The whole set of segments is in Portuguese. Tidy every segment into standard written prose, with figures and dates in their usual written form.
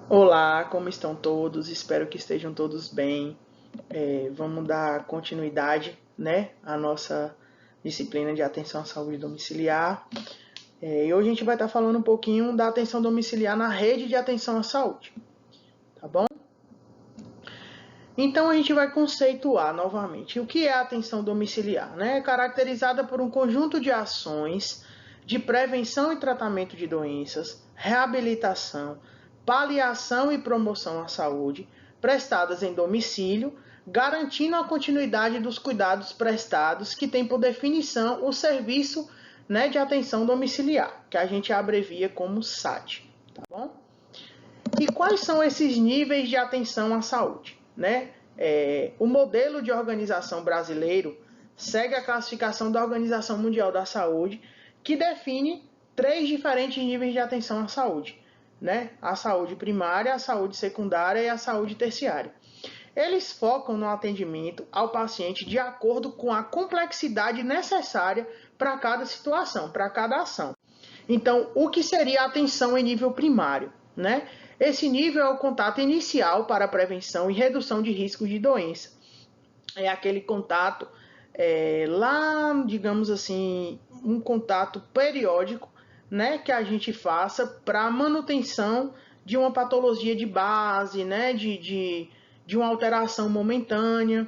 Olá, como estão todos? Espero que estejam todos bem. Vamos dar continuidade, né, à nossa disciplina de atenção à saúde domiciliar. E hoje a gente vai estar falando um pouquinho da atenção domiciliar na rede de atenção à saúde, tá bom? Então a gente vai conceituar novamente o que é a atenção domiciliar, né? É caracterizada por um conjunto de ações de prevenção e tratamento de doenças, reabilitação, paliação e promoção à saúde, prestadas em domicílio, garantindo a continuidade dos cuidados prestados, que tem por definição o serviço, né, de atenção domiciliar, que a gente abrevia como SAD, tá bom? E quais são esses níveis de atenção à saúde, né? O modelo de organização brasileiro segue a classificação da Organização Mundial da Saúde, que define 3 diferentes níveis de atenção à saúde, né? A saúde primária, a saúde secundária e a saúde terciária. Eles focam no atendimento ao paciente de acordo com a complexidade necessária para cada situação, para cada ação. Então, o que seria a atenção em nível primário, né? Esse nível é o contato inicial para a prevenção e redução de riscos de doença. É aquele contato lá, digamos assim, um contato periódico, né, que a gente faça para manutenção de uma patologia de base, né, de uma alteração momentânea.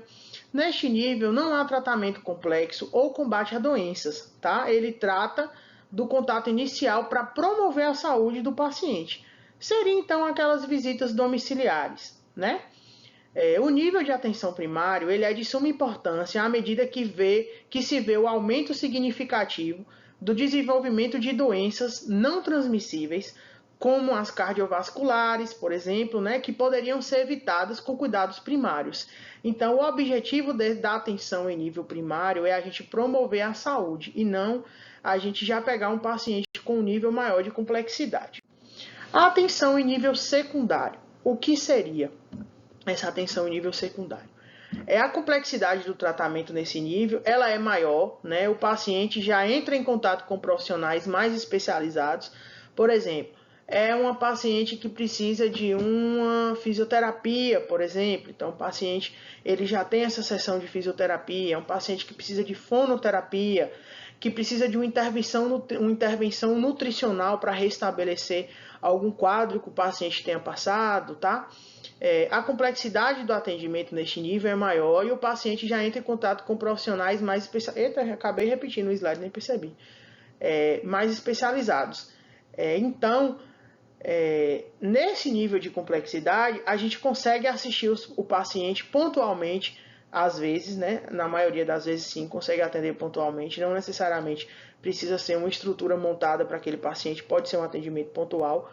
Neste nível, não há tratamento complexo ou combate a doenças, tá? Ele trata do contato inicial para promover a saúde do paciente. Seria então aquelas visitas domiciliares, né? O nível de atenção primário ele é de suma importância à medida que se vê o aumento significativo do desenvolvimento de doenças não transmissíveis, como as cardiovasculares, por exemplo, né, que poderiam ser evitadas com cuidados primários. Então, o objetivo da atenção em nível primário é a gente promover a saúde e não a gente já pegar um paciente com um nível maior de complexidade. A atenção em nível secundário. O que seria essa atenção em nível secundário? A complexidade do tratamento nesse nível, ela é maior, né? O paciente já entra em contato com profissionais mais especializados. Por exemplo, é uma paciente que precisa de uma fisioterapia, por exemplo. Então, o paciente ele já tem essa sessão de fisioterapia. É um paciente que precisa de fonoterapia, que precisa de uma intervenção nutricional para restabelecer algum quadro que o paciente tenha passado, tá? A complexidade do atendimento neste nível é maior e o paciente já entra em contato com profissionais mais especializados. Eita, acabei repetindo o slide, nem percebi. Mais especializados. Então, nesse nível de complexidade, a gente consegue assistir o paciente pontualmente, às vezes, né? Na maioria das vezes, sim, consegue atender pontualmente. Não necessariamente precisa ser uma estrutura montada para aquele paciente, pode ser um atendimento pontual,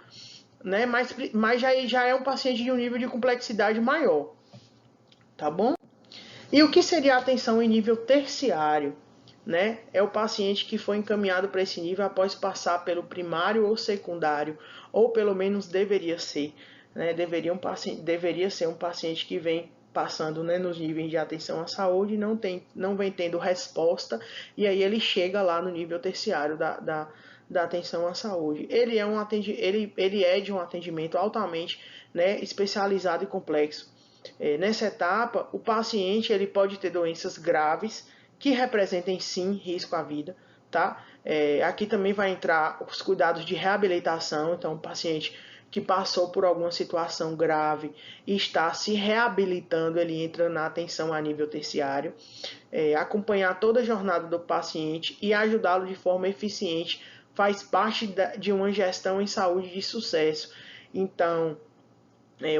né? Mas já é um paciente de um nível de complexidade maior, tá bom? E o que seria a atenção em nível terciário? Né? É o paciente que foi encaminhado para esse nível após passar pelo primário ou secundário, ou pelo menos deveria ser. Né? Deveria ser um paciente que vem passando, né, nos níveis de atenção à saúde, não vem tendo resposta, e aí ele chega lá no nível terciário da atenção à saúde. Ele é de um atendimento altamente, né, especializado e complexo. Nessa etapa, o paciente ele pode ter doenças graves que representem sim risco à vida, tá? Aqui também vai entrar os cuidados de reabilitação, então o paciente que passou por alguma situação grave e está se reabilitando, ele entra na atenção a nível terciário. Acompanhar toda a jornada do paciente e ajudá-lo de forma eficiente faz parte de uma gestão em saúde de sucesso. Então,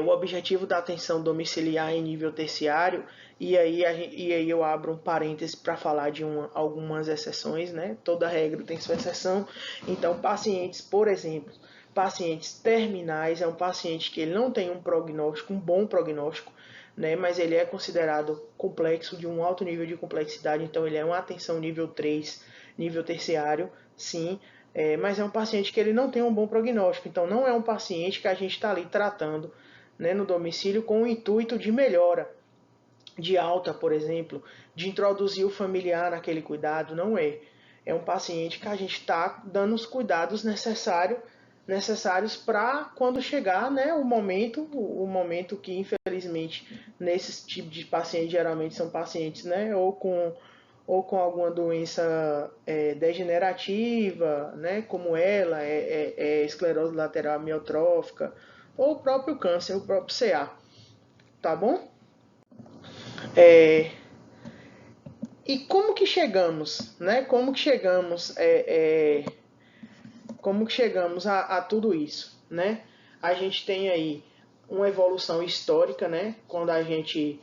o objetivo da atenção domiciliar em nível terciário, e aí eu abro um parêntese para falar de algumas exceções, né? Toda regra tem sua exceção. Então, pacientes, por exemplo, pacientes terminais, é um paciente que ele não tem um prognóstico, um bom prognóstico, né? Mas ele é considerado complexo, de um alto nível de complexidade, então ele é uma atenção nível 3, nível terciário, sim. Mas é um paciente que ele não tem um bom prognóstico, então não é um paciente que a gente está ali tratando, né, no domicílio com o intuito de melhora, de alta, por exemplo, de introduzir o familiar naquele cuidado, não é. É um paciente que a gente está dando os cuidados necessários, necessários para quando chegar, né, o momento que infelizmente nesses tipos de pacientes geralmente são pacientes, né, ou com alguma doença degenerativa, né, como ela é esclerose lateral amiotrófica, ou o próprio câncer, o próprio CA, tá bom? É, e como que chegamos, né? Como que chegamos a tudo isso, né? A gente tem aí uma evolução histórica, né? Quando a gente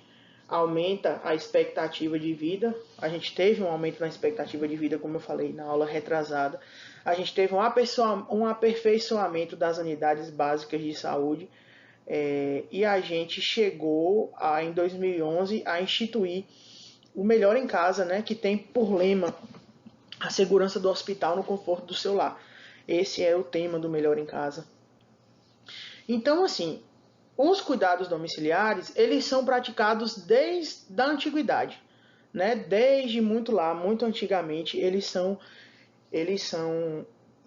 aumenta a expectativa de vida, a gente teve um aumento na expectativa de vida, como eu falei na aula retrasada, a gente teve um aperfeiçoamento das unidades básicas de saúde, e a gente chegou em 2011 a instituir o Melhor em Casa, né? Que tem por lema a segurança do hospital no conforto do seu lar. Esse é o tema do Melhor em Casa. Então, assim, os cuidados domiciliares, eles são praticados desde a antiguidade, né? Desde muito antigamente, eles são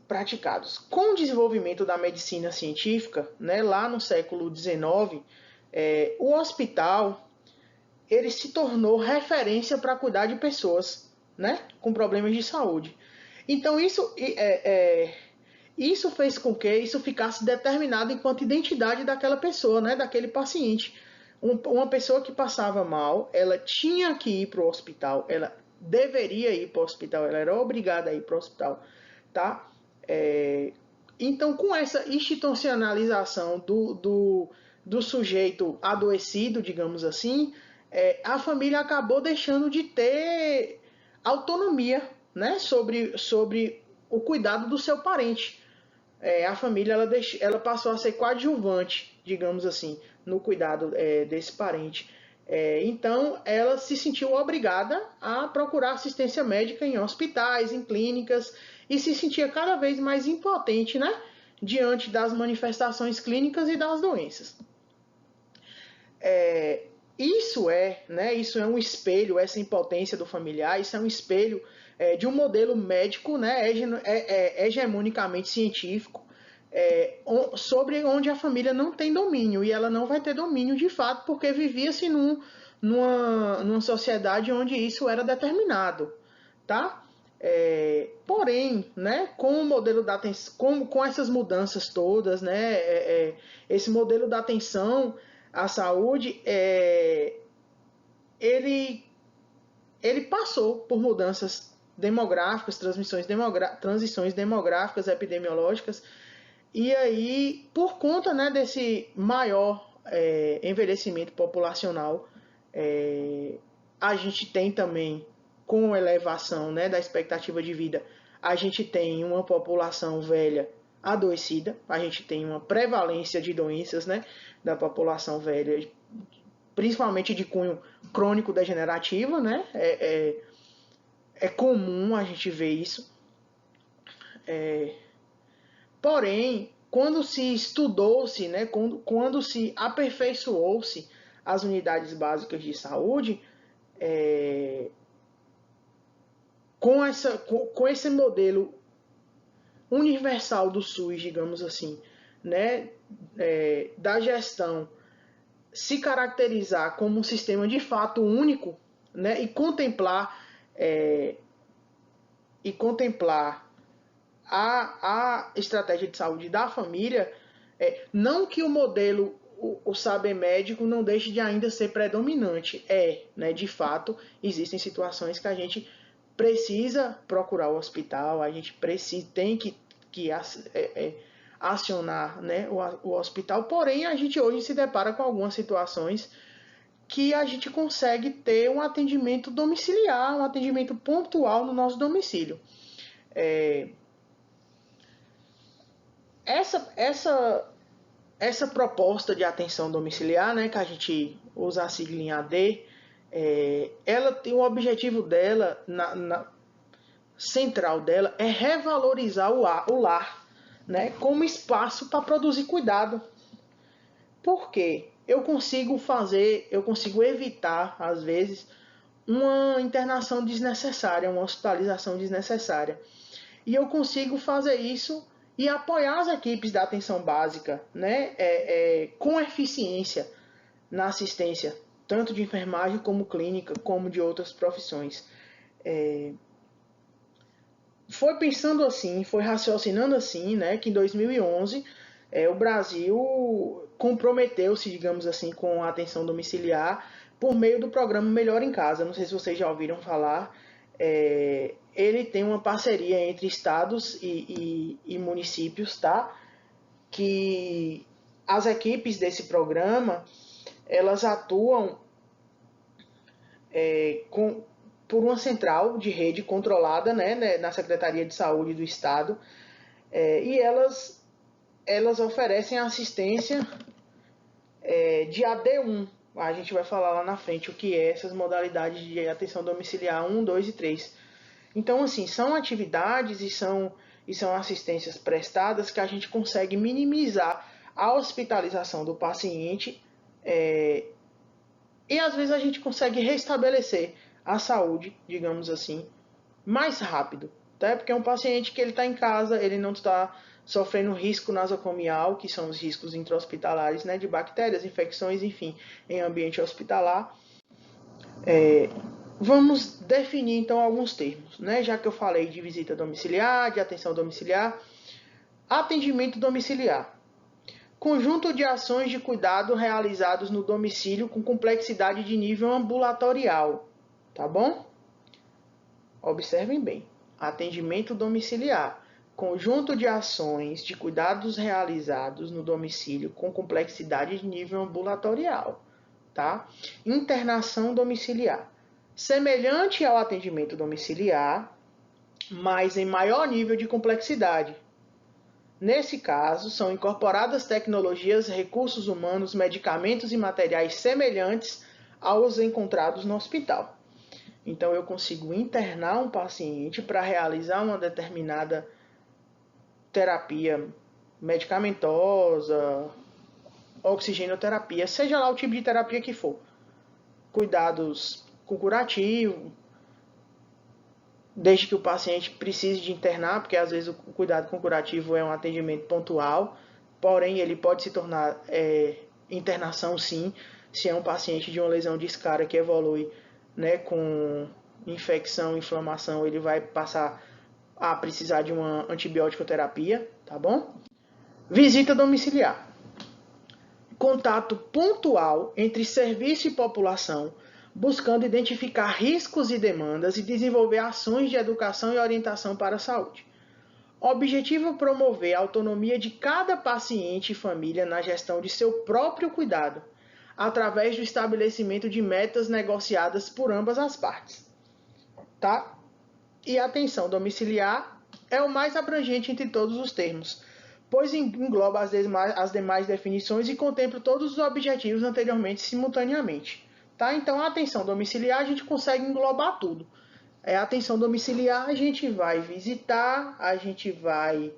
praticados. Com o desenvolvimento da medicina científica, né, lá no século XIX, o hospital ele se tornou referência para cuidar de pessoas, né, com problemas de saúde. Então isso fez com que isso ficasse determinado enquanto identidade daquela pessoa, né, daquele paciente. Uma pessoa que passava mal, ela tinha que ir para o hospital, ela deveria ir para o hospital, ela era obrigada a ir para o hospital, tá? Então, com essa institucionalização do sujeito adoecido, digamos assim, a família acabou deixando de ter autonomia, né, sobre o cuidado do seu parente. A família ela passou a ser coadjuvante, digamos assim, no cuidado desse parente. Então, ela se sentiu obrigada a procurar assistência médica em hospitais, em clínicas, e se sentia cada vez mais impotente, né, diante das manifestações clínicas e das doenças. Isso é um espelho, essa impotência do familiar, isso é um espelho de um modelo médico, né, hegemonicamente científico, sobre onde a família não tem domínio, e ela não vai ter domínio de fato, porque vivia-se numa sociedade onde isso era determinado, tá? Porém, né, com o modelo da atenção, com essas mudanças todas, né, esse modelo da atenção à saúde, ele passou por mudanças demográficas, transições demográficas, epidemiológicas, e aí, por conta, né, desse maior envelhecimento populacional, a gente tem também, com elevação, né, da expectativa de vida, a gente tem uma população velha adoecida, a gente tem uma prevalência de doenças, né, da população velha, principalmente de cunho crônico degenerativo, né? É comum a gente ver isso. Porém, quando se estudou-se, né, quando se aperfeiçoou-se as unidades básicas de saúde, com esse modelo universal do SUS, digamos assim, né, da gestão se caracterizar como um sistema de fato único, né, e contemplar a estratégia de saúde da família, não que o modelo, o saber médico não deixe de ainda ser predominante, né, de fato, existem situações que a gente precisa procurar o hospital, a gente tem que acionar, né, o hospital, porém a gente hoje se depara com algumas situações que a gente consegue ter um atendimento domiciliar, um atendimento pontual no nosso domicílio. Essa proposta de atenção domiciliar, né, que a gente usa a sigla AD, ela tem o objetivo dela, central dela, é revalorizar o lar, né, como espaço para produzir cuidado. Por quê? Eu consigo evitar, às vezes, uma internação desnecessária, uma hospitalização desnecessária. E eu consigo fazer isso e apoiar as equipes da atenção básica, né, com eficiência na assistência, tanto de enfermagem como clínica, como de outras profissões. Foi pensando assim, foi raciocinando assim, né, que em 2011 o Brasil comprometeu-se, digamos assim, com a atenção domiciliar por meio do programa Melhor em Casa. Não sei se vocês já ouviram falar. Ele tem uma parceria entre estados e municípios, tá? Que as equipes desse programa, elas atuam por uma central de rede controlada, né, na Secretaria de Saúde do Estado, e elas oferecem assistência de AD1. A gente vai falar lá na frente o que é essas modalidades de atenção domiciliar 1, 2 e 3. Então, assim, são atividades e são assistências prestadas que a gente consegue minimizar a hospitalização do paciente e às vezes a gente consegue restabelecer a saúde, digamos assim, mais rápido. Tá? Porque é um paciente que ele está em casa, ele não está sofrendo risco nasocomial, que são os riscos intra-hospitalares, né, de bactérias, infecções, enfim, em ambiente hospitalar. Vamos definir então alguns termos, né? Já que eu falei de visita domiciliar, de atenção domiciliar, atendimento domiciliar. Conjunto de ações de cuidado realizados no domicílio com complexidade de nível ambulatorial, tá bom? Observem bem. Atendimento domiciliar. Conjunto de ações de cuidados realizados no domicílio com complexidade de nível ambulatorial, tá? Internação domiciliar. Semelhante ao atendimento domiciliar, mas em maior nível de complexidade. Nesse caso, são incorporadas tecnologias, recursos humanos, medicamentos e materiais semelhantes aos encontrados no hospital. Então, eu consigo internar um paciente para realizar uma determinada terapia medicamentosa, oxigenoterapia, seja lá o tipo de terapia que for. Cuidados com curativo, desde que o paciente precise de internar, porque às vezes o cuidado com curativo é um atendimento pontual, porém ele pode se tornar internação sim, se é um paciente de uma lesão discária que evolui, né, com infecção, inflamação, ele vai passar a precisar de uma antibiótico-terapia, tá bom? Visita domiciliar. Contato pontual entre serviço e população, buscando identificar riscos e demandas e desenvolver ações de educação e orientação para a saúde. Objetivo: promover a autonomia de cada paciente e família na gestão de seu próprio cuidado, através do estabelecimento de metas negociadas por ambas as partes. Tá? E a atenção domiciliar é o mais abrangente entre todos os termos, pois engloba as demais definições e contempla todos os objetivos anteriormente simultaneamente. Tá? Então, a atenção domiciliar a gente consegue englobar tudo. A atenção domiciliar a gente vai visitar, a gente vai...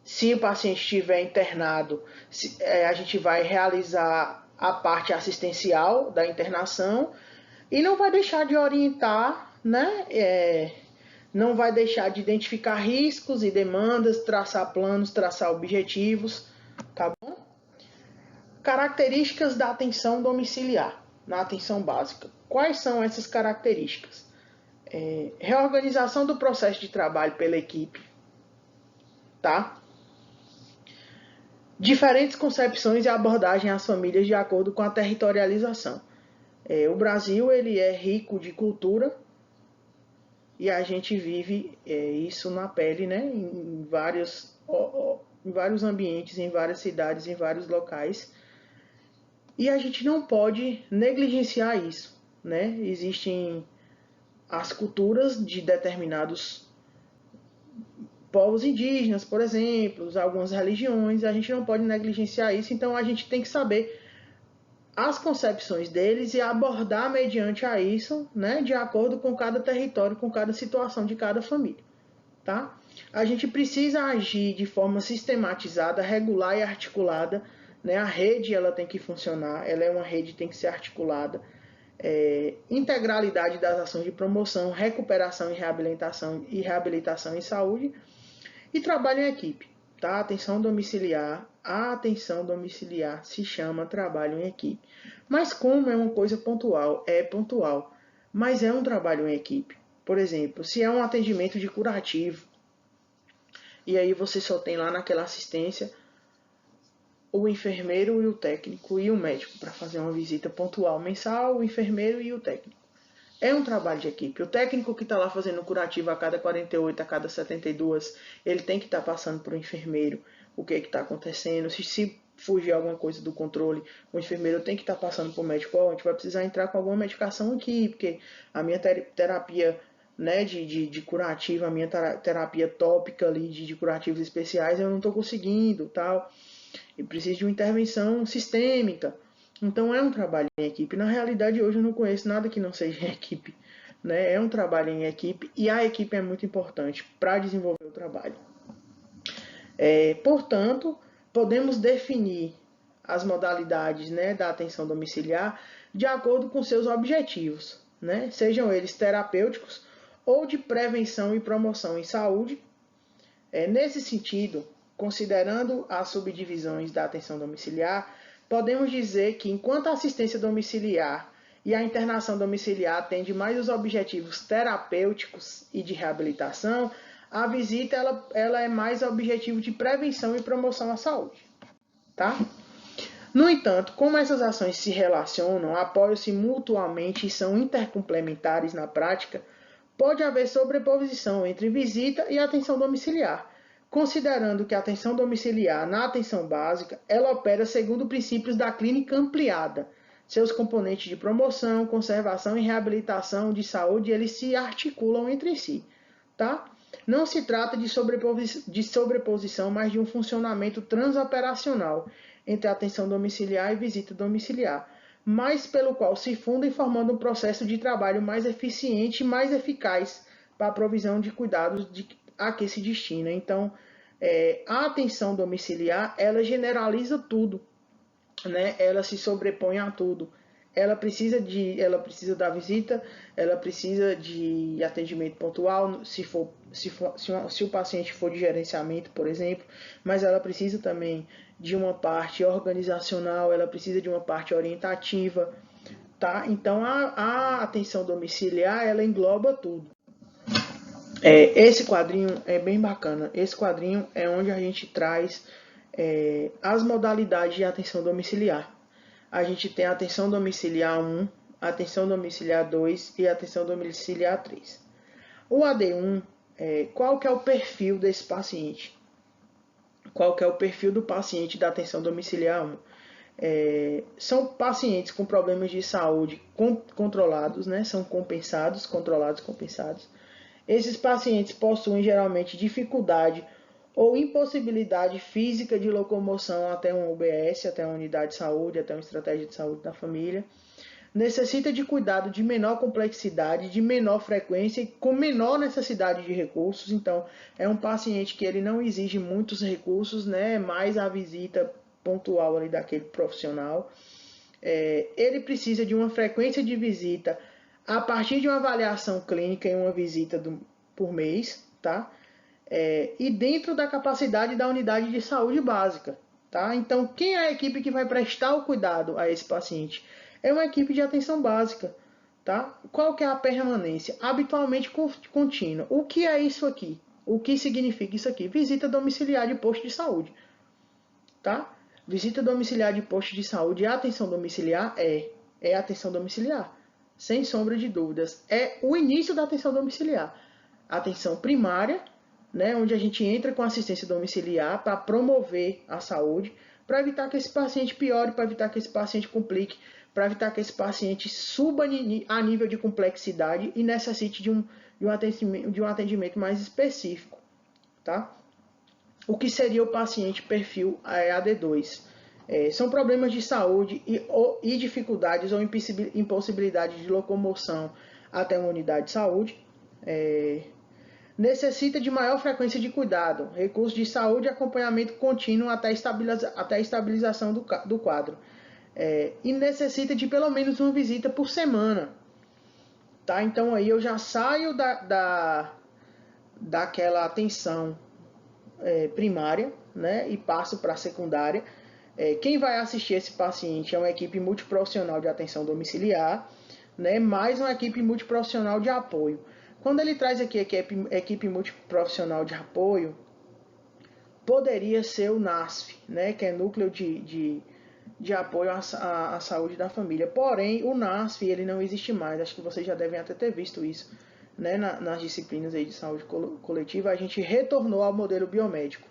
se o paciente estiver internado, a gente vai realizar a parte assistencial da internação e não vai deixar de orientar, né? Não vai deixar de identificar riscos e demandas, traçar planos, traçar objetivos, tá bom? Características da atenção domiciliar, na atenção básica. Quais são essas características? Reorganização do processo de trabalho pela equipe, tá? Diferentes concepções e abordagem às famílias de acordo com a territorialização. O Brasil ele é rico de cultura e a gente vive isso na pele, né? Em vários ambientes, em várias cidades, em vários locais. E a gente não pode negligenciar isso, né? Existem as culturas de determinados povos indígenas, por exemplo, algumas religiões, a gente não pode negligenciar isso, então a gente tem que saber as concepções deles e abordar mediante a isso, né, de acordo com cada território, com cada situação de cada família, tá? A gente precisa agir de forma sistematizada, regular e articulada, né? A rede ela tem que funcionar, ela é uma rede, tem que ser articulada, integralidade das ações de promoção, recuperação e reabilitação em saúde e trabalho em equipe. Tá? A atenção domiciliar se chama trabalho em equipe. Mas como é uma coisa pontual, é pontual, mas é um trabalho em equipe. Por exemplo, se é um atendimento de curativo, e aí você só tem lá naquela assistência o enfermeiro e o técnico e o médico para fazer uma visita pontual mensal, o enfermeiro e o técnico. É um trabalho de equipe. O técnico que está lá fazendo curativo a cada 48, a cada 72, ele tem que estar passando para o enfermeiro o que está acontecendo. Se fugir alguma coisa do controle, o enfermeiro tem que estar passando para o médico. A gente vai precisar entrar com alguma medicação aqui, porque a minha terapia, né, de curativa, a minha terapia tópica ali de curativos especiais, eu não estou conseguindo, tal. E preciso de uma intervenção sistêmica. Então é um trabalho em equipe. Na realidade, hoje eu não conheço nada que não seja em equipe. Né? É um trabalho em equipe e a equipe é muito importante para desenvolver o trabalho. Portanto, podemos definir as modalidades, né, da atenção domiciliar de acordo com seus objetivos, né? Sejam eles terapêuticos ou de prevenção e promoção em saúde. Nesse sentido, considerando as subdivisões da atenção domiciliar, podemos dizer que enquanto a assistência domiciliar e a internação domiciliar atende mais os objetivos terapêuticos e de reabilitação, a visita ela é mais objetivo de prevenção e promoção à saúde. Tá? No entanto, como essas ações se relacionam, apoiam-se mutuamente e são intercomplementares na prática, pode haver sobreposição entre visita e atenção domiciliar, considerando que a atenção domiciliar na atenção básica, ela opera segundo princípios da clínica ampliada. Seus componentes de promoção, conservação e reabilitação de saúde, eles se articulam entre si. Tá? Não se trata de sobreposição, mas de um funcionamento transoperacional entre atenção domiciliar e visita domiciliar, mas pelo qual se fundem formando um processo de trabalho mais eficiente e mais eficaz para a provisão de cuidados a que se destina. Então, a atenção domiciliar, ela generaliza tudo, né? Ela se sobrepõe a tudo. Ela precisa da visita, ela precisa de atendimento pontual, se o paciente for de gerenciamento, por exemplo, mas ela precisa também de uma parte organizacional, ela precisa de uma parte orientativa, tá? Então a atenção domiciliar, ela engloba tudo. Esse quadrinho é bem bacana. Esse quadrinho é onde a gente traz as modalidades de atenção domiciliar. A gente tem a atenção domiciliar 1, a atenção domiciliar 2 e a atenção domiciliar 3. O AD1, qual que é o perfil desse paciente? Qual que é o perfil do paciente da atenção domiciliar 1? São pacientes com problemas de saúde controlados, né? São compensados, controlados, compensados. Esses pacientes possuem geralmente dificuldade ou impossibilidade física de locomoção até um UBS, até uma unidade de saúde, até uma estratégia de saúde da família. Necessita de cuidado de menor complexidade, de menor frequência e com menor necessidade de recursos. Então, é um paciente que ele não exige muitos recursos, né? Mais a visita pontual ali daquele profissional. Ele precisa de uma frequência de visita a partir de uma avaliação clínica em uma visita por mês, tá? E dentro da capacidade da unidade de saúde básica. Tá? Então, quem é a equipe que vai prestar o cuidado a esse paciente? É uma equipe de atenção básica. Tá? Qual que é a permanência? Habitualmente contínua. O que é isso aqui? O que significa isso aqui? Visita domiciliar de posto de saúde. Tá? Visita domiciliar de posto de saúde e atenção domiciliar é atenção domiciliar. Sem sombra de dúvidas. É o início da atenção domiciliar. Atenção primária, né, onde a gente entra com assistência domiciliar para promover a saúde, para evitar que esse paciente piore, para evitar que esse paciente complique, para evitar que esse paciente suba a nível de complexidade e necessite de um atendimento mais específico. Tá? O que seria o paciente perfil AD2? São problemas de saúde e dificuldades ou impossibilidade de locomoção até uma unidade de saúde. Necessita de maior frequência de cuidado, recursos de saúde e acompanhamento contínuo até a estabilização do quadro. e necessita de pelo menos uma visita por semana. Tá? Então aí eu já saio daquela atenção primária, né, e passo para a secundária. Quem vai assistir esse paciente é uma equipe multiprofissional de atenção domiciliar, né, mais uma equipe multiprofissional de apoio. Quando ele traz aqui a equipe multiprofissional de apoio, poderia ser o NASF, né, que é Núcleo de apoio à saúde da família. Porém, o NASF ele não existe mais. Acho que vocês já devem até ter visto isso, né, nas disciplinas aí de saúde coletiva. A gente retornou ao modelo biomédico.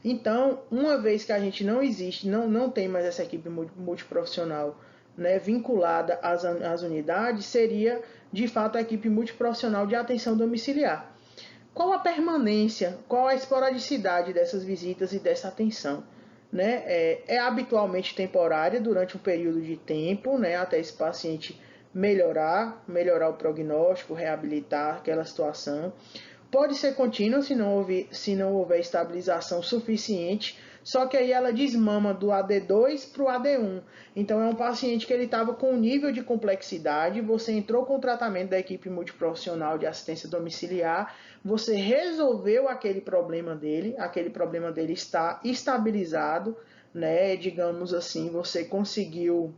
Então, uma vez que a gente não existe, não tem mais essa equipe multiprofissional, né, vinculada às unidades, seria de fato a equipe multiprofissional de atenção domiciliar. Qual a permanência, qual a esporadicidade dessas visitas e dessa atenção? Né? É habitualmente temporária durante um período de tempo, né, até esse paciente melhorar o prognóstico, reabilitar aquela situação. Pode ser contínua se não houver estabilização suficiente, só que aí ela desmama do AD2 para o AD1. Então é um paciente que ele estava com um nível de complexidade, você entrou com o tratamento da equipe multiprofissional de assistência domiciliar, você resolveu aquele problema dele está estabilizado, né? Digamos assim, você conseguiu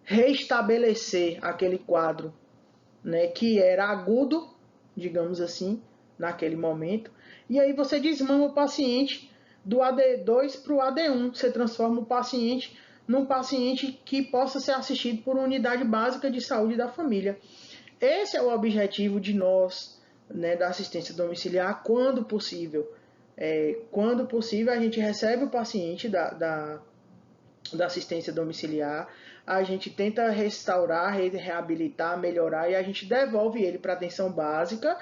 restabelecer aquele quadro, né, que era agudo, digamos assim, naquele momento, e aí você desmama o paciente do AD2 para o AD1, você transforma o paciente num paciente que possa ser assistido por uma unidade básica de saúde da família. Esse é o objetivo de nós, né, da assistência domiciliar, quando possível. Quando possível, a gente recebe o paciente da assistência domiciliar, a gente tenta restaurar, reabilitar, melhorar, e a gente devolve ele para a atenção básica,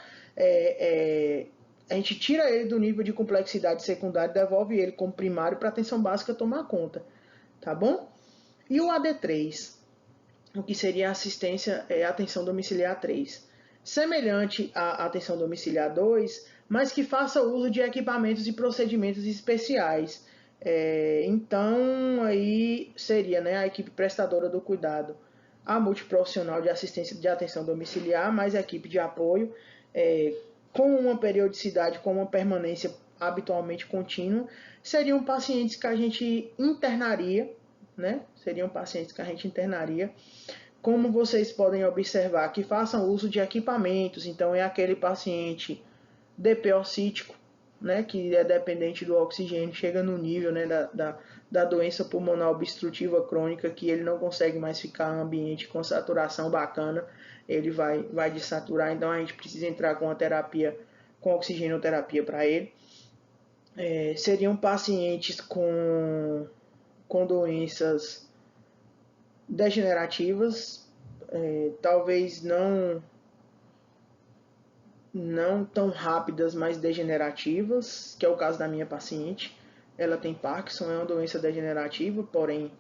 a gente tira ele do nível de complexidade secundária, devolve ele como primário para a atenção básica tomar conta, tá bom? E o AD3, o que seria a assistência, atenção domiciliar 3, semelhante à atenção domiciliar 2, mas que faça uso de equipamentos e procedimentos especiais. Então, aí seria, né, a equipe prestadora do cuidado, a multiprofissional de assistência de atenção domiciliar, mais a equipe de apoio, com uma periodicidade, com uma permanência habitualmente contínua, seriam pacientes que a gente internaria, né? Seriam pacientes que a gente internaria. Como vocês podem observar, que façam uso de equipamentos, então é aquele paciente DPO-cítico, né, que é dependente do oxigênio, chega no nível, né, da doença pulmonar obstrutiva crônica, que ele não consegue mais ficar em ambiente com saturação bacana, ele vai desaturar, então a gente precisa entrar com a terapia, com oxigenoterapia para ele. Seriam pacientes com doenças degenerativas, talvez não tão rápidas, mas degenerativas, que é o caso da minha paciente. Ela tem Parkinson, é uma doença degenerativa, porém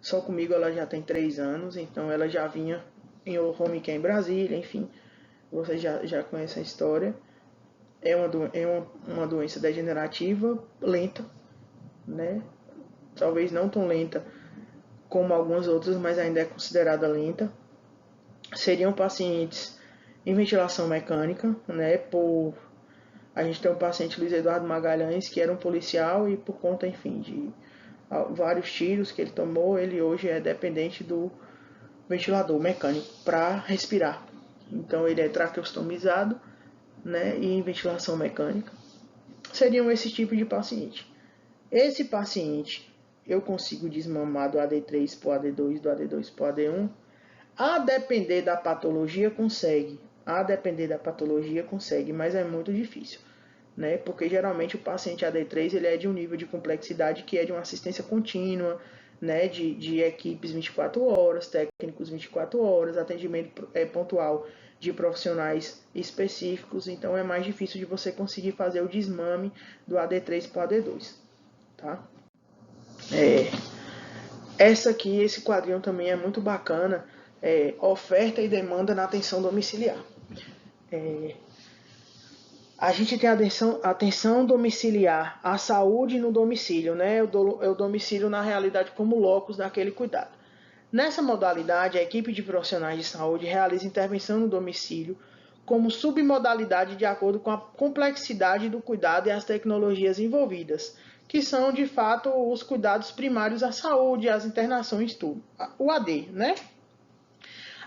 só comigo ela já tem 3 anos, então ela já vinha em home care em Brasília, enfim, vocês já conhecem a história. É uma doença degenerativa lenta, né? Talvez não tão lenta como algumas outras, mas ainda é considerada lenta. Seriam pacientes em ventilação mecânica, né? A gente tem um paciente, Luiz Eduardo Magalhães, que era um policial e por conta, enfim, de vários tiros que ele tomou, ele hoje é dependente do ventilador mecânico para respirar. Então ele é traqueostomizado, né? E em ventilação mecânica. Seriam esse tipo de paciente. Esse paciente eu consigo desmamar do AD3 para o AD2, do AD2 para o AD1. A depender da patologia consegue, mas é muito difícil, né? Porque geralmente o paciente AD3 ele é de um nível de complexidade que é de uma assistência contínua, né? De equipes 24 horas, técnicos 24 horas, atendimento pontual de profissionais específicos, então é mais difícil de você conseguir fazer o desmame do AD3 para o AD2, tá? Esse quadrinho também é muito bacana, oferta e demanda na atenção domiciliar. A gente tem atenção domiciliar, a saúde no domicílio, né? O domicílio na realidade como locus daquele cuidado. Nessa modalidade, a equipe de profissionais de saúde realiza intervenção no domicílio como submodalidade de acordo com a complexidade do cuidado e as tecnologias envolvidas, que são de fato os cuidados primários à saúde, as internações, tudo. O AD, né?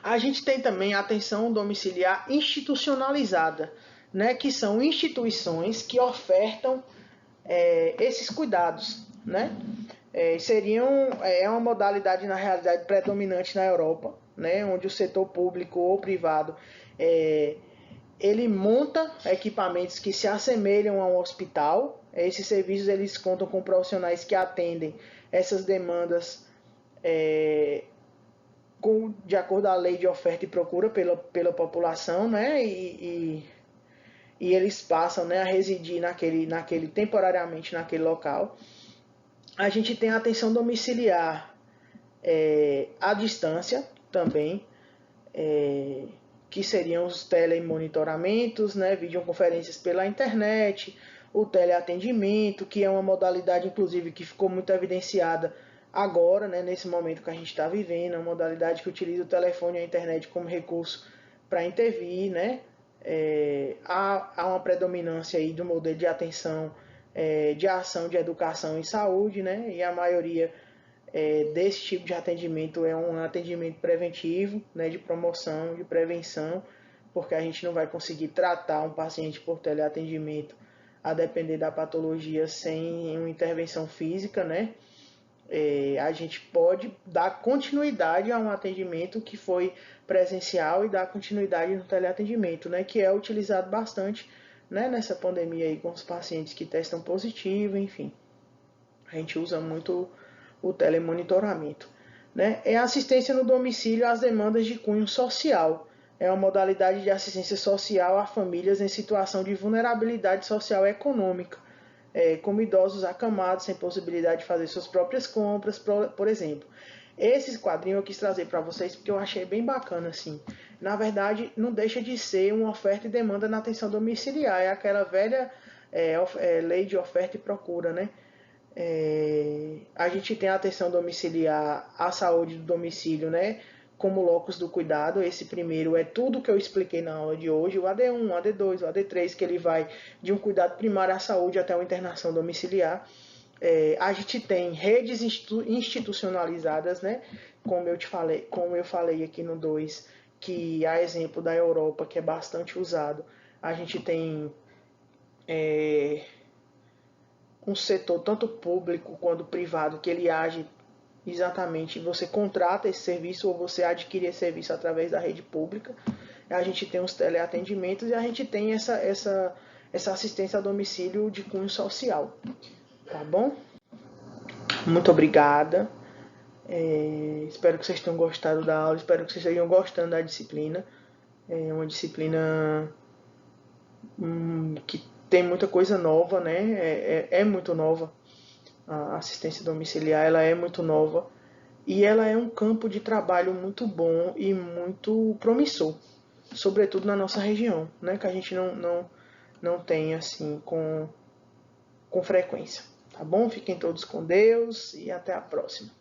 A gente tem também a atenção domiciliar institucionalizada, né, que são instituições que ofertam esses cuidados, né? É uma modalidade na realidade predominante na Europa, né, onde o setor público ou privado ele monta equipamentos que se assemelham a um hospital. Esses serviços eles contam com profissionais que atendem essas demandas de acordo com a lei de oferta e procura pela população, né? E eles passam, né, a residir temporariamente naquele local. A gente tem a atenção domiciliar à distância também, que seriam os telemonitoramentos, né, videoconferências pela internet, o teleatendimento, que é uma modalidade, inclusive, que ficou muito evidenciada agora, né, nesse momento que a gente está vivendo, uma modalidade que utiliza o telefone e a internet como recurso para intervir, né? Há uma predominância aí do modelo de atenção, de ação de educação e saúde, né? E a maioria desse tipo de atendimento é um atendimento preventivo, né? De promoção, de prevenção, porque a gente não vai conseguir tratar um paciente por teleatendimento a depender da patologia sem uma intervenção física, né? A gente pode dar continuidade a um atendimento que foi presencial e dar continuidade no teleatendimento, né, que é utilizado bastante, né, nessa pandemia aí com os pacientes que testam positivo, enfim. A gente usa muito o telemonitoramento, né? É assistência no domicílio às demandas de cunho social. É uma modalidade de assistência social a famílias em situação de vulnerabilidade social e econômica, como idosos acamados, sem possibilidade de fazer suas próprias compras, por exemplo. Esse quadrinho eu quis trazer para vocês porque eu achei bem bacana, assim. Na verdade, não deixa de ser uma oferta e demanda na atenção domiciliar. É aquela velha lei de oferta e procura, né? A gente tem a atenção domiciliar, a saúde do domicílio, né? Como locus do cuidado. Esse primeiro é tudo que eu expliquei na aula de hoje, o AD1, o AD2, o AD3, que ele vai de um cuidado primário à saúde até uma internação domiciliar. A gente tem redes institucionalizadas, né? Como eu falei aqui no 2, que a exemplo da Europa, que é bastante usado. A gente tem um setor tanto público quanto privado que ele age exatamente, você contrata esse serviço ou você adquire esse serviço através da rede pública. A gente tem os teleatendimentos e a gente tem essa assistência a domicílio de cunho social. Tá bom? Muito obrigada. Espero que vocês tenham gostado da aula, espero que vocês estejam gostando da disciplina. É uma disciplina que tem muita coisa nova, né? É muito nova. A assistência domiciliar ela é muito nova e ela é um campo de trabalho muito bom e muito promissor, sobretudo na nossa região, né? Que a gente não tem assim com frequência. Tá bom? Fiquem todos com Deus e até a próxima.